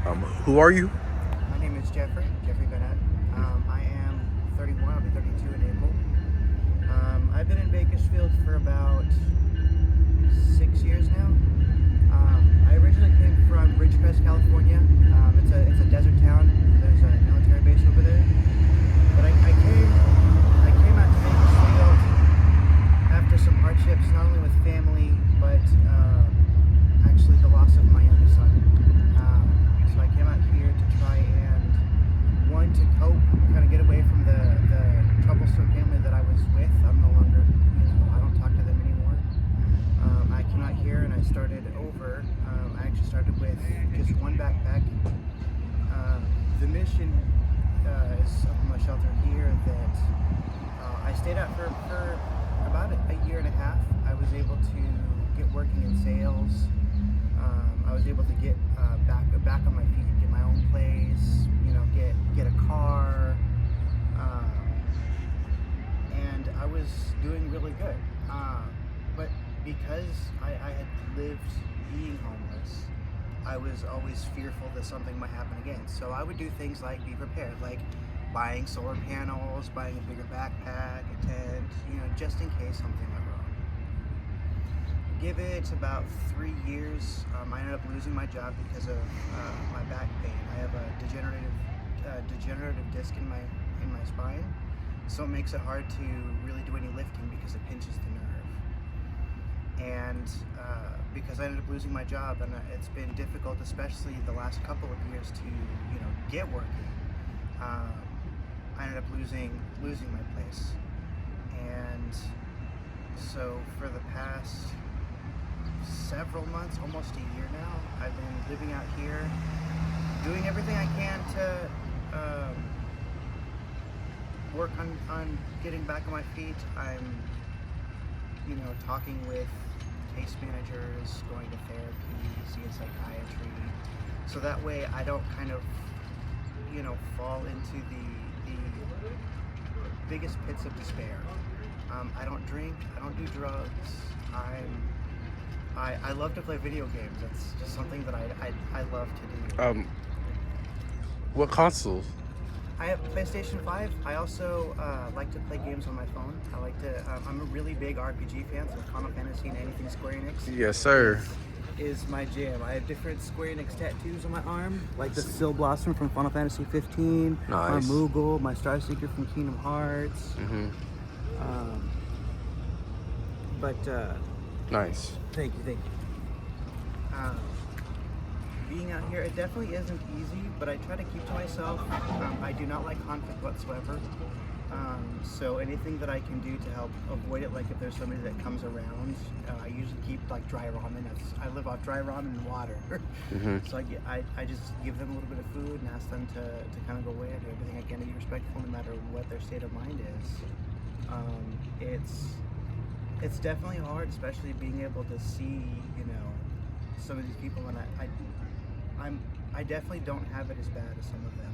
Who are you? My name is Jeffrey Bennett. I am 31, I'll be 32 in April. I've been in Bakersfield for about 6 years now. I originally came from Ridgecrest, California. It's a desert town. There's a military base over there. But I came out to Bakersfield after some hardships, not only with family, but actually the loss of my youngest son. So I came out here to try and, one, to cope, kind of get away from the troublesome family that I was with. I'm no longer, I don't talk to them anymore. I came out here and I started over. I actually started with just one backpack. The mission is up in my shelter here that I stayed at for about a year and a half. I was able to get working in sales. I was able to get back on my feet, get my own place, get a car, and I was doing really good. But because I had lived being homeless, I was always fearful that something might happen again. So I would do things like be prepared, like buying solar panels, buying a bigger backpack, a tent, just in case something went wrong. Give it about 3 years. I ended up losing my job because of my back pain. I have a degenerative disc in my spine, so it makes it hard to really do any lifting because it pinches the nerve. And because I ended up losing my job, and it's been difficult, especially the last couple of years, to get working. I ended up losing my place, and so for the past several months, almost a year now, I've been living out here, doing everything I can to work on getting back on my feet. I'm, talking with case managers, going to therapy, seeing psychiatry, so that way I don't kind of, fall into the biggest pits of despair. I don't drink, I don't do drugs. I love to play video games. It's just something that I love to do. What consoles? I have PlayStation 5. I also like to play games on my phone. I'm a really big RPG fan, so Final Fantasy and anything Square Enix. Yes, sir. Is my jam. I have different Square Enix tattoos on my arm, like the Still Blossom from Final Fantasy 15, Nice. my Moogle, my Star Seeker from Kingdom Hearts. Mm-hmm. Nice. Thank you. Being out here, it definitely isn't easy, but I try to keep to myself. I do not like conflict whatsoever. So anything that I can do to help avoid it, like if there's somebody that comes around, I usually keep like dry ramen. I live off dry ramen and water. Mm-hmm. So I just give them a little bit of food and ask them to kind of go away. I do everything I can to be respectful no matter what their state of mind is. It's definitely hard, especially being able to see, some of these people, and I definitely don't have it as bad as some of them.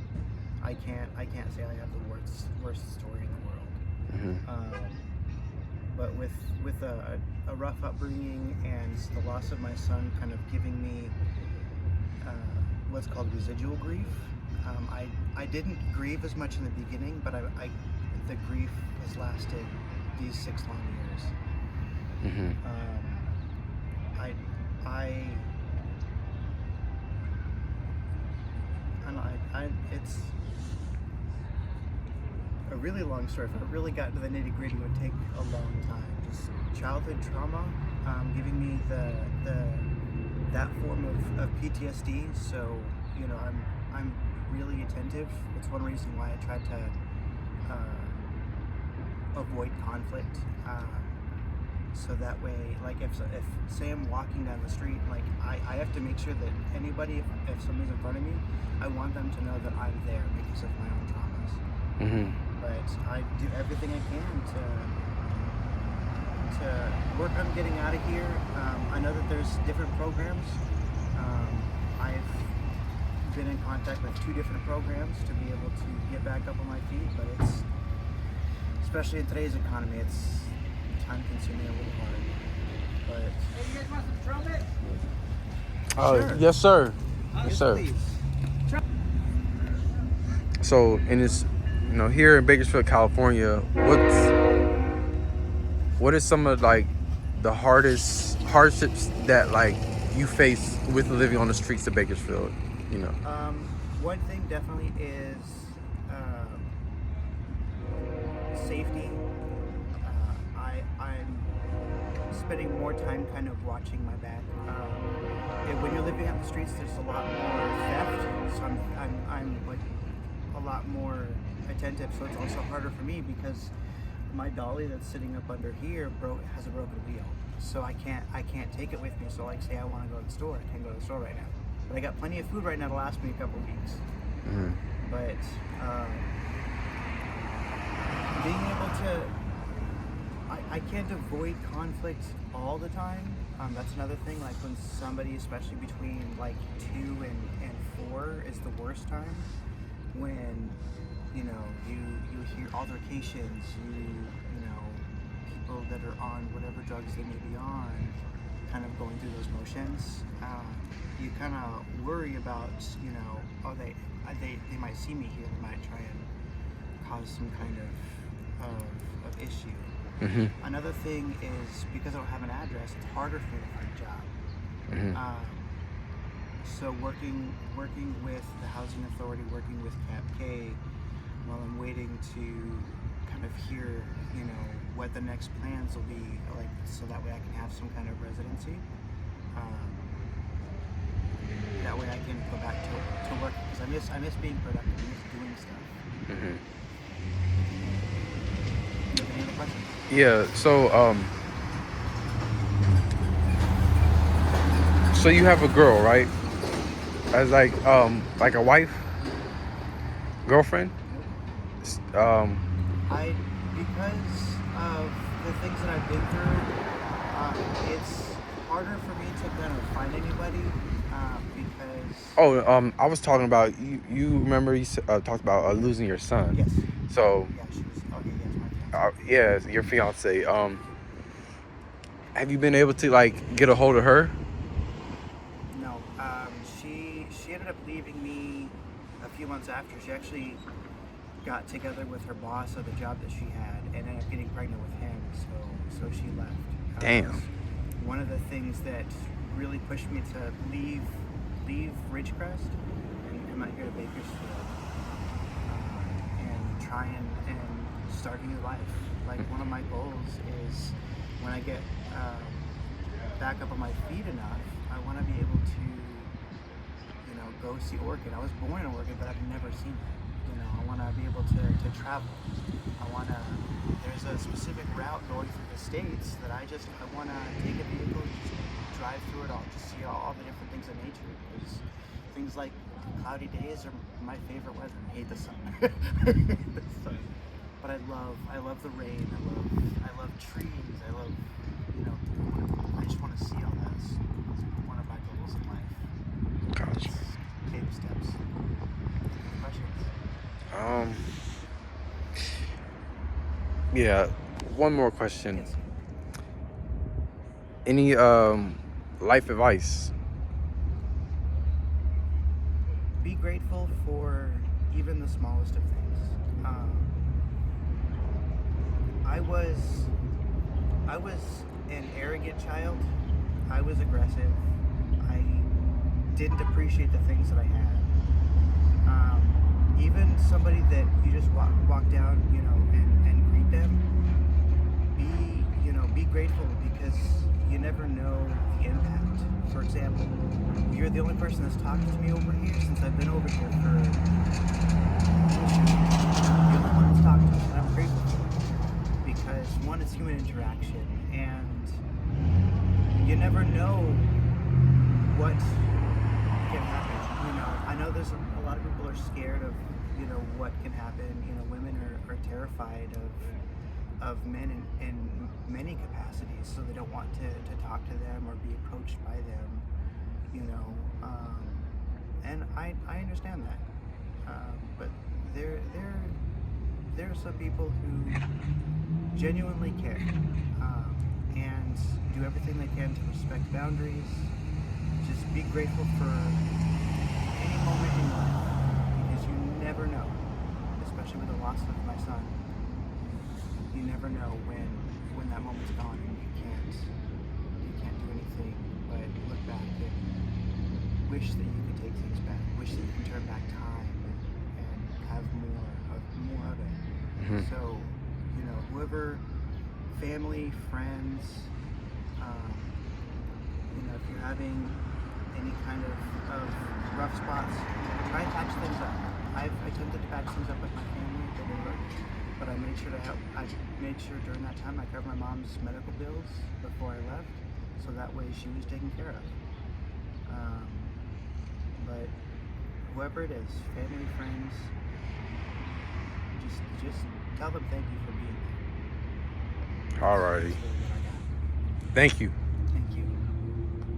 I can't say I have the worst story in the world. Mm-hmm. But with a rough upbringing and the loss of my son kind of giving me what's called residual grief. I didn't grieve as much in the beginning, but the grief has lasted these 6 long years. Mm-hmm. It's a really long story. If it really got to the nitty gritty, it would take a long time. Just childhood trauma, giving me that form of PTSD. So I'm really attentive. It's one reason why I try to avoid conflict. So that way, like if say I'm walking down the street, like I have to make sure that anybody, if somebody's in front of me, I want them to know that I'm there because of my own traumas. Mm-hmm. But I do everything I can to work on getting out of here. I know that there's different programs. I've been in contact with 2 different programs to be able to get back up on my feet, but it's, especially in today's economy, it's time-consuming, a little hard. But Hey, you guys want some trumpet? Yes, sir. yes, Yes, sir. please. So in this, here in Bakersfield, California, what is some of like the hardest hardships that like you face with living on the streets of Bakersfield? One thing definitely is safety. I'm spending more time kind of watching my back. When you're living on the streets, there's a lot more theft, so I'm like a lot more attentive. So it's also harder for me because my dolly that's sitting up under here has a broken wheel, so I can't take it with me. So like, say I want to go to the store, I can't go to the store right now, but I got plenty of food right now to last me a couple weeks. Mm-hmm. But being able to, I can't avoid conflict all the time. That's another thing. Like when somebody, especially between like 2 and 4, is the worst time. When you hear altercations, people that are on whatever drugs they may be on, kind of going through those motions. You kind of worry about, they might see me here, they might try and cause some kind of issue. Mm-hmm. Another thing is, because I don't have an address, it's harder for me to find a job. Mm-hmm. So working with the Housing Authority, working with Cap K, while I'm waiting to kind of hear, what the next plans will be, like, so that way I can have some kind of residency. That way I can go back to work, because I miss being productive, I miss doing stuff. Mm-hmm. Do you have any other questions? Yeah. So you have a girl, right? As like a wife, girlfriend. Because of the things that I've been through, it's harder for me to kind of find anybody, because. I was talking about you remember you talked about losing your son. Yes. So. Yeah, she was. Okay, yes, my fiance. Yeah, your fiance. Have you been able to like get a hold of her? No. She ended up leaving me a few months after. She actually got together with her boss of the job that she had and ended up getting pregnant with him. So she left. Damn. One of the things that really pushed me to leave Ridgecrest and come out here to Bakersfield and try and start a new life. Like, one of my goals is, when I get back up on my feet enough, I want to be able to, go see Oregon. I was born in Oregon, but I've never seen it. I want to be able to travel. There's a specific route going through the States that I want to take a vehicle and just drive through it all, just see all the different things in nature. Because things like cloudy days are my favorite weather. I hate the sun. But I love the rain. I love trees. I love, I just want to see all that. It's one of my goals in life. Gotcha. Baby steps. Any questions? Yeah. One more question. Yes. Any life advice? Be grateful for even the smallest of things. I was an arrogant child. I was aggressive. I didn't appreciate the things that I had. Even somebody that you just walk down, and greet them, be grateful, because you never know the impact. For example, you're the only person that's talked to me over here since I've been over here for 2 years. You're the only one that's talked to me, and I'm grateful for it. Because, one, it's human interaction, and you never know what can happen. I know there's a lot of people are scared of, what can happen. Women are terrified of men in many capacities, so they don't want to talk to them or be approached by them. And I understand that. But there are some people who genuinely care and do everything they can to respect boundaries. Just be grateful for any moment in life. loss of my son, you never know when that moment's gone and you can't do anything but look back and wish that you could take things back, wish that you can turn back time and have more of it. Mhm. So, you know, whoever, family, friends, you know, if you're having any kind of rough spots, try and patch things up. I've attempted to patch things up with my family, it didn't work, but I made sure during that time I covered my mom's medical bills before I left, so that way she was taken care of. But whoever it is, family, friends, just tell them thank you for being there. Alrighty. That's really what I got. Thank you.